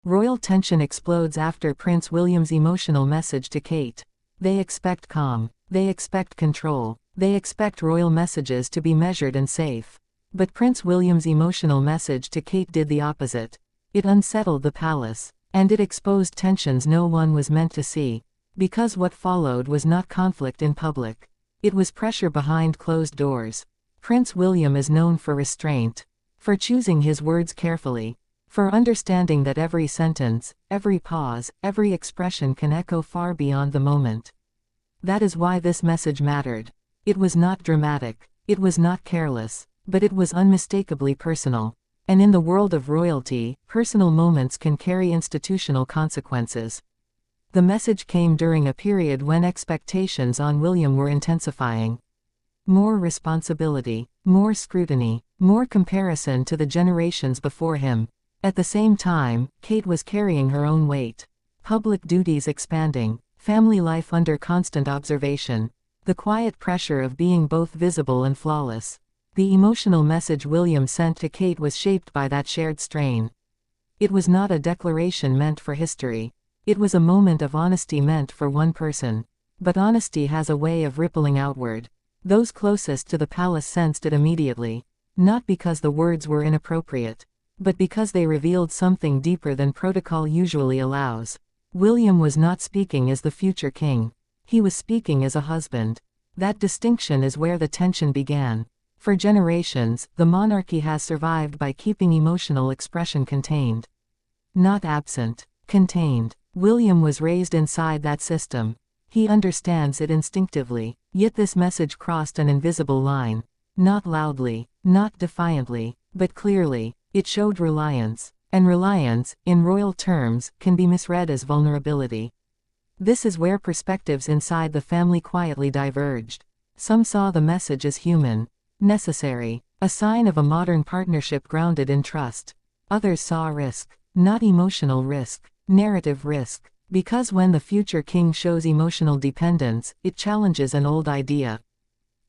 Royal tension explodes after Prince William's emotional message to Kate. They expect calm. They expect control. They expect royal messages to be measured and safe. But Prince William's emotional message to Kate did the opposite. It unsettled the palace. And it exposed tensions no one was meant to see. Because what followed was not conflict in public. It was pressure behind closed doors. Prince William is known for restraint. For choosing his words carefully. For understanding that every sentence, every pause, every expression can echo far beyond the moment. That is why this message mattered. It was not dramatic. It was not careless. But it was unmistakably personal. And in the world of royalty, personal moments can carry institutional consequences. The message came during a period when expectations on William were intensifying. More responsibility, more scrutiny, more comparison to the generations before him. At the same time, Kate was carrying her own weight. Public duties expanding, family life under constant observation. The quiet pressure of being both visible and flawless. The emotional message William sent to Kate was shaped by that shared strain. It was not a declaration meant for history. It was a moment of honesty meant for one person. But honesty has a way of rippling outward. Those closest to the palace sensed it immediately. Not because the words were inappropriate. But because they revealed something deeper than protocol usually allows. William was not speaking as the future king. He was speaking as a husband. That distinction is where the tension began. For generations, the monarchy has survived by keeping emotional expression contained. Not absent, contained. William was raised inside that system. He understands it instinctively. Yet this message crossed an invisible line. Not loudly, not defiantly, but clearly. It showed reliance. And reliance, in royal terms, can be misread as vulnerability. This is where perspectives inside the family quietly diverged. Some saw the message as human, necessary, a sign of a modern partnership grounded in trust. Others saw risk, not emotional risk, narrative risk. Because when the future king shows emotional dependence, it challenges an old idea.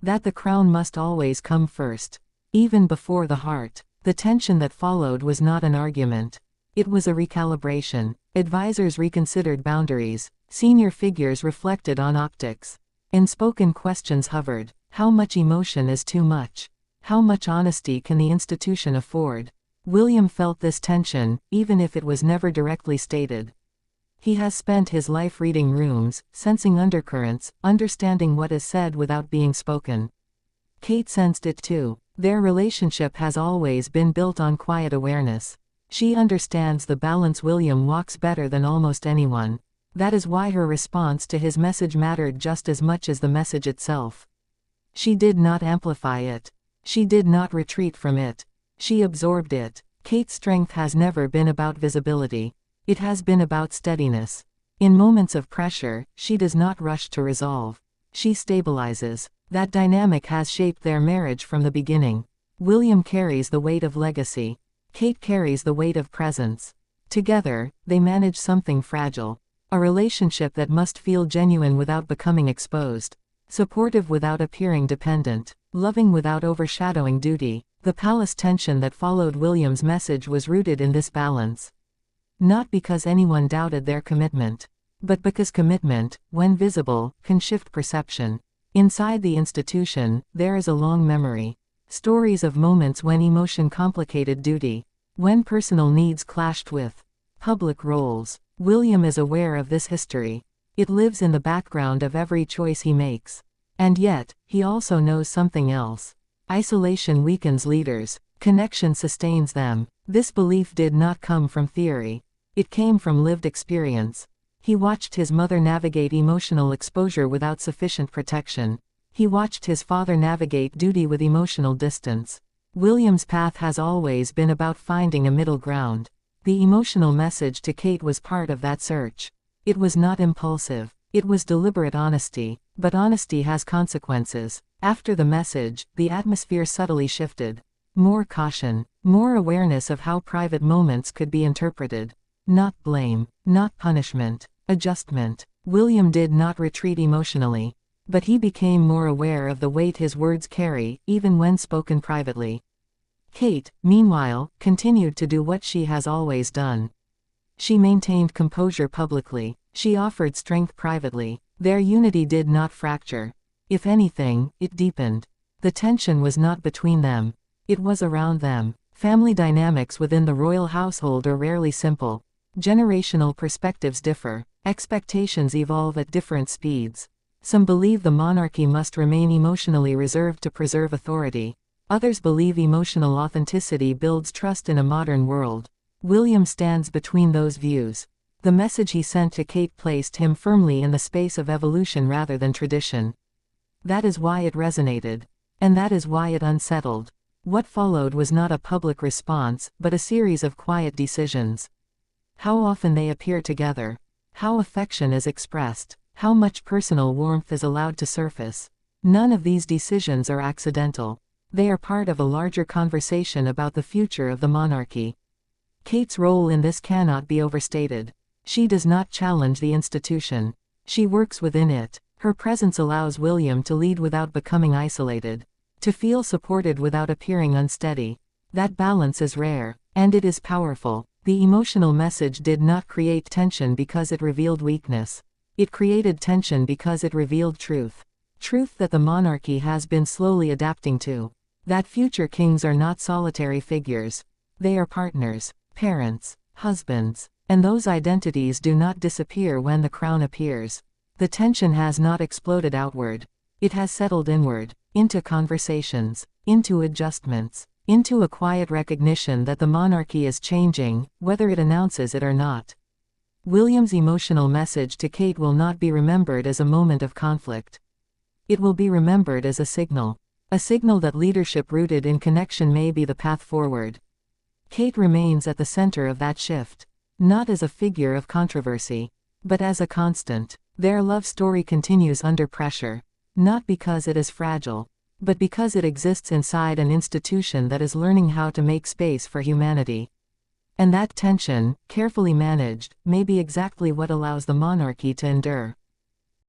That the crown must always come first. Even before the heart. The tension that followed was not an argument. It was a recalibration. Advisors reconsidered boundaries. Senior figures reflected on optics. Unspoken questions hovered. How much emotion is too much? How much honesty can the institution afford? William felt this tension, even if it was never directly stated. He has spent his life reading rooms, sensing undercurrents, understanding what is said without being spoken. Kate sensed it too. Their relationship has always been built on quiet awareness. She understands the balance William walks better than almost anyone. That is why her response to his message mattered just as much as the message itself. She did not amplify it. She did not retreat from it. She absorbed it. Kate's strength has never been about visibility. It has been about steadiness. In moments of pressure, she does not rush to resolve. She stabilizes. That dynamic has shaped their marriage from the beginning. William carries the weight of legacy. Kate carries the weight of presence. Together, they manage something fragile. A relationship that must feel genuine without becoming exposed. Supportive without appearing dependent. Loving without overshadowing duty. The palace tension that followed William's message was rooted in this balance. Not because anyone doubted their commitment. But because commitment, when visible, can shift perception. Inside the institution, there is a long memory. Stories of moments when emotion complicated duty. When personal needs clashed with public roles. William is aware of this history. It lives in the background of every choice he makes. And yet, he also knows something else. Isolation weakens leaders. Connection sustains them. This belief did not come from theory. It came from lived experience. He watched his mother navigate emotional exposure without sufficient protection. He watched his father navigate duty with emotional distance. William's path has always been about finding a middle ground. The emotional message to Kate was part of that search. It was not impulsive. It was deliberate honesty. But honesty has consequences. After the message, the atmosphere subtly shifted. More caution. More awareness of how private moments could be interpreted. Not blame. Not punishment. Adjustment. William did not retreat emotionally. But he became more aware of the weight his words carry, even when spoken privately. Kate, meanwhile, continued to do what she has always done. She maintained composure publicly. She offered strength privately. Their unity did not fracture. If anything, it deepened. The tension was not between them. It was around them. Family dynamics within the royal household are rarely simple. Generational perspectives differ. Expectations evolve at different speeds. Some believe the monarchy must remain emotionally reserved to preserve authority. Others believe emotional authenticity builds trust in a modern world. William stands between those views. The message he sent to Kate placed him firmly in the space of evolution rather than tradition. That is why it resonated. And that is why it unsettled. What followed was not a public response, but a series of quiet decisions. How often they appear together. How affection is expressed. How much personal warmth is allowed to surface. None of these decisions are accidental. They are part of a larger conversation about the future of the monarchy. Kate's role in this cannot be overstated. She does not challenge the institution. She works within it. Her presence allows William to lead without becoming isolated. To feel supported without appearing unsteady. That balance is rare, and it is powerful. The emotional message did not create tension because it revealed weakness. It created tension because it revealed truth. Truth that the monarchy has been slowly adapting to. That future kings are not solitary figures. They are partners, parents, husbands, and those identities do not disappear when the crown appears. The tension has not exploded outward. It has settled inward, into conversations, into adjustments, into a quiet recognition that the monarchy is changing, whether it announces it or not. William's emotional message to Kate will not be remembered as a moment of conflict. It will be remembered as a signal. A signal that leadership rooted in connection may be the path forward. Kate remains at the center of that shift. Not as a figure of controversy, but as a constant. Their love story continues under pressure. Not because it is fragile, but because it exists inside an institution that is learning how to make space for humanity. And that tension, carefully managed, may be exactly what allows the monarchy to endure.